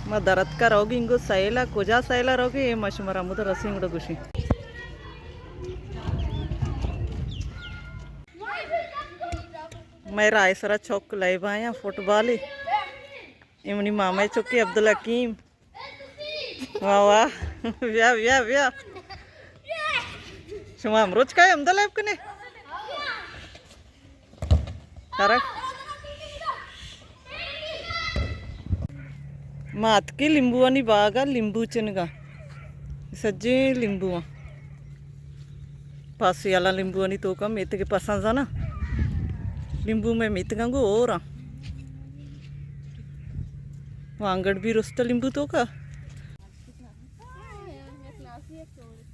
మా దరత్క రోగి ఇంకో సైల కుజా సైల రోగి ఏ మషి మర అమ్ముత రసింగుడ గుషి मैं रायसरा चौक लाइव आया फुटबॉल इमनी मामा चौकी अब्दुल हकीम वाह वाह व्या व्या व्या शुमा अमरोज काय अमदा लाइव कने तारा मातकी लिंबू आणि बागा लिंबू चनगा सज्जे लिंबू पास याला लिंबू आणि तो का मेत के पसंद ना लिंबू में मित गंगो और वांगड़ भी रुस्त लिंबू तो का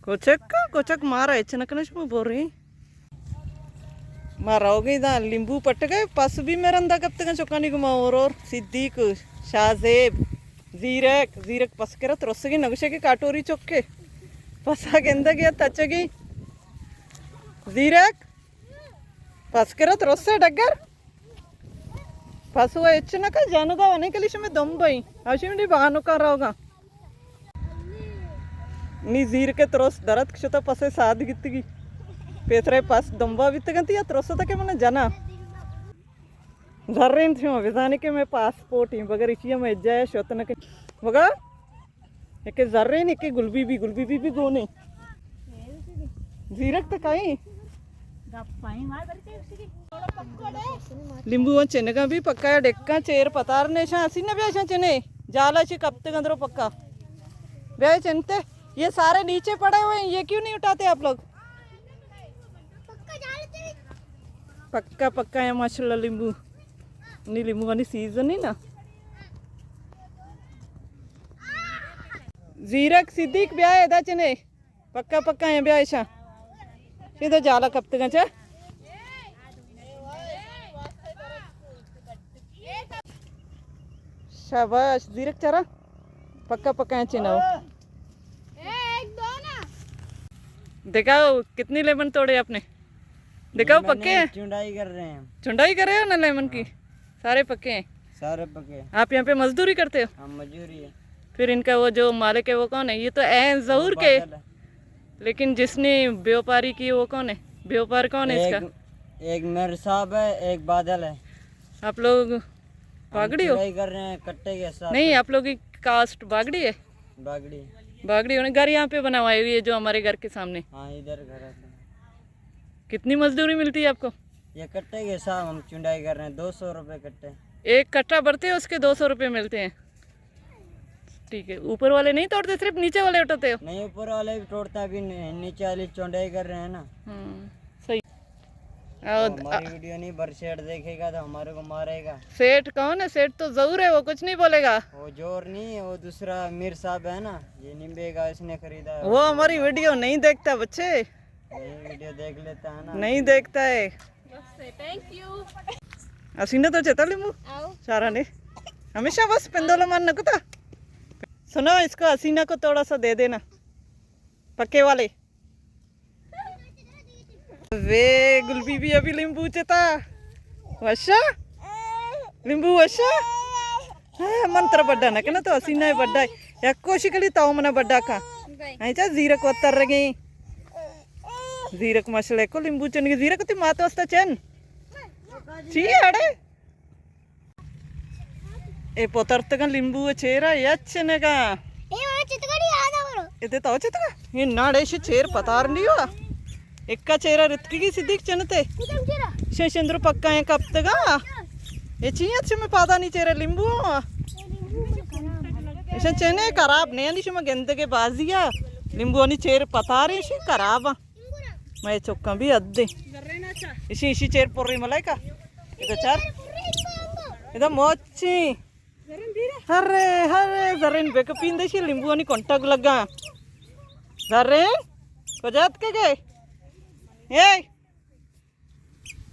कोचक मारा चनकनश में बोल रही माराओगे इधर लिंबू पट गए पस भी मेरा अंदा कब तक चौकानी घुमा और सिद्दीक शाहजेब जीरक पस कर रसगी नगशे की काटोरी चौके पसा के अंदर गया तचगी जीरक पसकरत रोसे डगर पसुआ इच्छना का जानुगा वने के लिए मैं दम भाई आशी में बानो कर रहा होगा नी जीर के त्रोस दरद क्षता पसे साध गित्तगी पेतरे पास दम्बा वित्तगंती या त्रोस तक के मैंने जाना जर्रेन थी मैं विधानी के मैं पासपोर्ट ही बगर इचिया में जाए शोतना के बगा एक जर्रेन एक गुलबी भी गोने जीरक तक आई लिंबू चेनगा भी पक्का है डेक्का चेर पतार ने शासी ने ब्याह चने जाला ची कब तक अंदरों पक्का ब्याह चनते ये सारे नीचे पड़े हुए हैं ये क्यों नहीं उठाते आप लोग पक्का है माशाल्लाह लिंबू नहीं लिंबू वाली सीजन ही ना जीरक सिद्दीक ब्याह है दा चने पक्का है ब्याह ऐसा सीधा जाला कब तक अच्छा शाबाश जीरक चरा पक्का है चिनाओ दिखाओ कितनी लेमन तोड़े आपने दिखाओ पक्के हैं चुंडाई कर रहे हो ना लेमन की सारे पक्के हैं आप यहाँ पे मजदूरी करते हो हम मजदूरी है फिर इनका वो जो मालिक है वो कौन है ये तो जहूर के लेकिन जिसने व्यापारी की वो कौन है व्यापार कौन है इसका एक मेर साहब है एक बादल है आप लोग बागड़ी हो कर रहे हैं कट्टे के साथ नहीं आप लोग की कास्ट बागड़ी है बागड़ी होने घर यहाँ पे बना हुआ है ये जो हमारे घर के सामने हाँ इधर घर है कितनी मजदूरी मिलती है आपको ये कट्टे के साथ हम चुंडाई कर रहे हैं 200 रुपये कट्टे एक कट्टा भरते हैं उसके 200 रुपये मिलते हैं ठीक है ऊपर वाले नहीं तोड़ते सिर्फ नीचे वाले उठाते हो नहीं ऊपर वाले भी तोड़ते हैं अभी नीचे वाली चौंडाई कर रहे हैं ना सही हमारी वीडियो नहीं बर सेठ देखेगा तो हमारे को मारेगा सेठ कौन है सेठ तो जरूर है वो कुछ नहीं बोलेगा वो जोर नहीं वो दूसरा मीर साहब है ना ये निम्बेगा इसने खरीदा है वो हमारी वीडियो नहीं देखता बच्चे वीडियो देख लेता है ना नहीं देखता है थैंक यू असीना तो चेता लिंबू सारा ने हमेशा बस पेंदोला मान नको था सुनो इसको हसीना को थोड़ा सा दे देना पक्के वाले वे गुलबी भी अभी लिंबू चेता वशा लिंबू वशा मंत्र बड्डा ना कहना तो हसीना है बड्डा है या कोशिश करी ताऊ मना बड्डा का ऐसा जीरक वत्तर रगे जीरक मसले को लिंबू चन के जीरक ती मात वस्ता चन ची अड़े ए पोतर्तगा लिंबू चेरा यच्चनेगा इते तो चितगा ये नाडेश चेर पतार नहीं हुआ एक्का चेरा रितकी सिद्दीक चनते शेषेंद्र पक्का है कब तक ये चाहिए अच्छे में पादा नहीं चेरा लिंबू ऐसा चेने खराब नहीं आनी शुमा गेंद के बाजिया लिंबू आनी चेर पता रही शी खराब मैं चौका भी अद्दे इसी चेर पोर्री मलाई का इधर चार इधर मोची हरे जरेन बेक पींदे शी लिंबू आनी कांटेक्ट लगा जरेन को जात के गए ए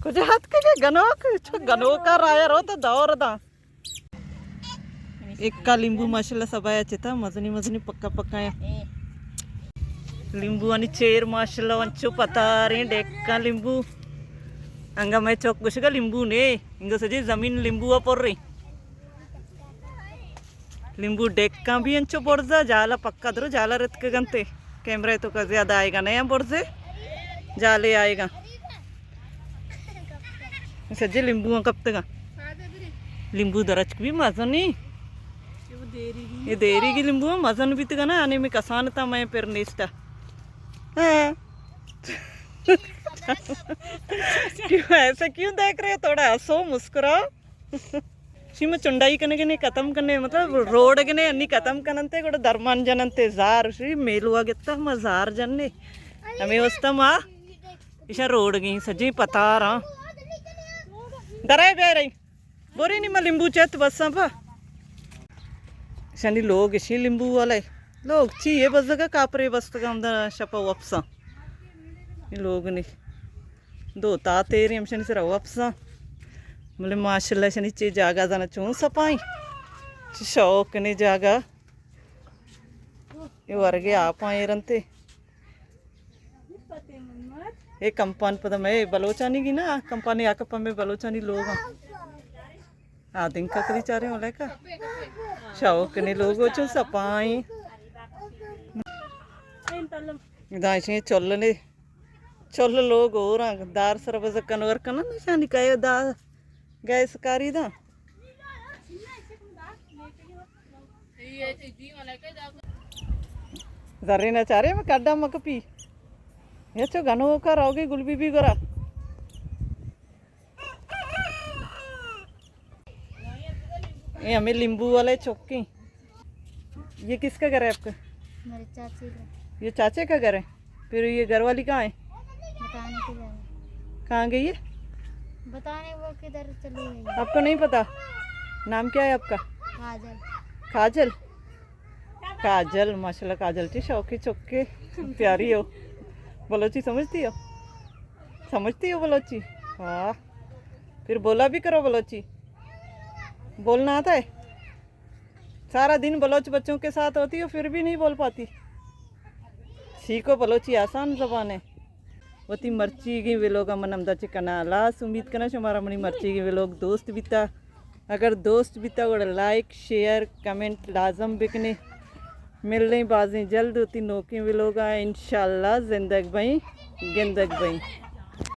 कुजात के गनो का राया रो तो दौर दा एक का लिंबू माशाल्लाह सबाया चेता मजनी पक्का है लिंबू आणि चेर माशाल्लाह वंचो पतारे डेक्का लिंबू अंगा मैं चौक कुछ का लिंबू ने इंगो सजे जमीन लिंबू पोर्री लिंबू डेक्का भी अंचो बोर्जा जाला पक्का दरो जाला रत के गंते कैमरा तो का ज्यादा आएगा नया बोर्जे जाले आएगा सज्जे लिंबू कब तक लिंबू दरच भी मजा नहीं ये देरी की लिंबू मजन भी तो ना आने में कसान था मैं फिर निष्ठा क्यों ऐसा क्यों देख रहे हो थोड़ा हंसो मुस्कुराओ सीमा चुंडाई कने खत्म करने मतलब रोड कने अन्नी खत्म करनते ಕೂಡ ಧರ್ಮಾನ್ ಜನಂತೆ ಜಾರ್ ಶ್ರೀ ಮೇಲುವಾಗೆತ್ತ ಮಜಾರ್ ಜನ್ನೆ हमें वस्तमा इशा रोड गई सजी पता रहा दराय बे रही बोरी नहीं मैं लिंबू चेत बस पा शनि लोग इसी लिंबू वाले लोग चाहिए बस जगह कापरे बस का शपा वापसा लोग नहीं दो ता तेरी हम शनि से वापसा मतलब माशाल्लाह शनि चे जागा जाना चूं सपाई शौक ने जागा ये वर्गे आप आए रंते ये कंपान पता मैं बलोचानी की ना कंपानी आकपा में बलोचानी लोग आ दिन का करी चारे हो का शौक ने लोग चो सपाई दाइसे चलने चल लोग और दार सरबज कन्वर करना निशानी का दा गैस कारी दा जर्रे ना चारे मैं काडा मक पी ये चो गनो का रहोगे गुलबी भी करा ये हमें नींबू वाले चौकी ये किसका घर है आपका मेरे चाची का ये चाचे का घर है फिर ये घर वाली कहाँ है बताने के लिए कहाँ गई है बताने वो किधर चली गई आपको नहीं पता नाम क्या है आपका काजल काजल काजल माशाल्लाह काजल थी शौकी चौके प्यारी हो बलोची समझती हो बलोची हाँ फिर बोला भी करो बलोची बोलना आता है सारा दिन बलोच बच्चों के साथ होती हो फिर भी नहीं बोल पाती सीखो बलोची आसान ज़बान है वती मर्ची की वे लोग मन अमदा चिकना लास्ट उम्मीद करना हमारा मनी मर्ची की वे लोग दोस्त बीता अगर दोस्त बीता और लाइक शेयर कमेंट लाजम बिकने मिल रही बाजें जल्द होती नौकरी वे लोग आए इंशाल्लाह जिंदगी भाई गिंदगी भाई